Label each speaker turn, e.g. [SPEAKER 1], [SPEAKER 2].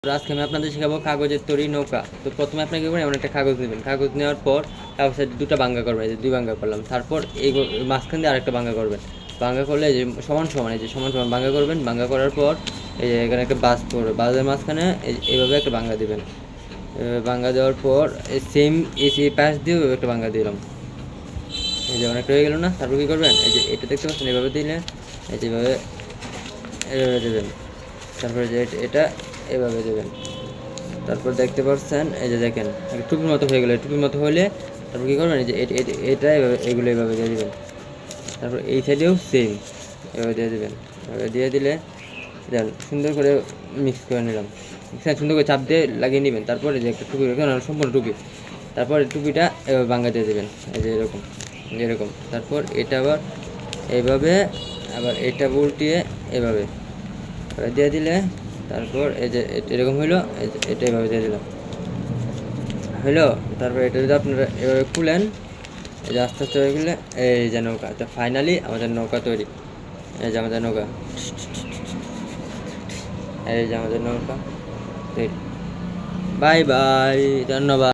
[SPEAKER 1] আজকে আমি আপনাদের শেখাবো কাগজের তৈরি নৌকা। তো প্রথমে আপনাকে কি করবেন, এমন একটা কাগজ নেবেন। কাগজ নেওয়ার পর কাগজের দুটো ভাঙ্গা করবেন, এই যে দুই ভাঙ্গা করলাম। তারপর এই মাঝখান দিয়ে আরেকটা ভাঙ্গা করবেন। ভাঙ্গা করলে এই যে সমান সমান, এই যে সমান সমান ভাঙ্গা করবেন। ভাঙ্গা করার পর এই যে এখানে একটা বাস পড়বে, বাসের মাঝখানে এইভাবে একটা ভাঙ্গা দিবেন। ভাঙ্গা দেওয়ার পর সেম এই পাশ দিয়েও একটা ভাঙ্গা দিলাম। এই যে অনেকটা হয়ে গেল না? তারপর কী করবেন, এই যে এটা দেখতে পাচ্ছেন, এভাবে দিলে এই যেভাবে এভাবে দেবেন। তারপরে যে এটা এভাবে দেবেন। তারপর দেখতে পাচ্ছেন, এই যে দেখেন একটা টুপির মতো হয়ে গেলো। টুপির মতো হলে তারপর কী করবেন, এই যে এটা এভাবে এগুলো এভাবে দিয়ে দেবেন। তারপর এই সাইডেও সেম এভাবে দিয়ে দেবেন। এভাবে দিয়ে দিলে দেন সুন্দর করে মিক্স করে নিলাম। সুন্দর করে চাপ দিয়ে লাগিয়ে নেবেন। তারপরে যে একটা টুপি রেখে সম্পূর্ণ টুপি, তারপরে টুপিটা এভাবে ভাঙা দিয়ে দেবেন, এই যে এরকম এরকম। তারপর এটা আবার এইভাবে, আবার এটা উল্টিয়ে এভাবে দিয়ে দিলে তারপর এই যে এরকম হইলো। এটা এভাবে দিয়ে দিলাম, হইলো। তারপর এটা যদি আপনারা এভাবে খুলেন, এই যে আস্তে আস্তে হয়ে গেলে এই যে নৌকা। তো ফাইনালি আমাদের নৌকা তৈরি। এই যে আমাদের নৌকা, এই যে আমাদের নৌকা তৈরি। বাই বাই, ধন্যবাদ।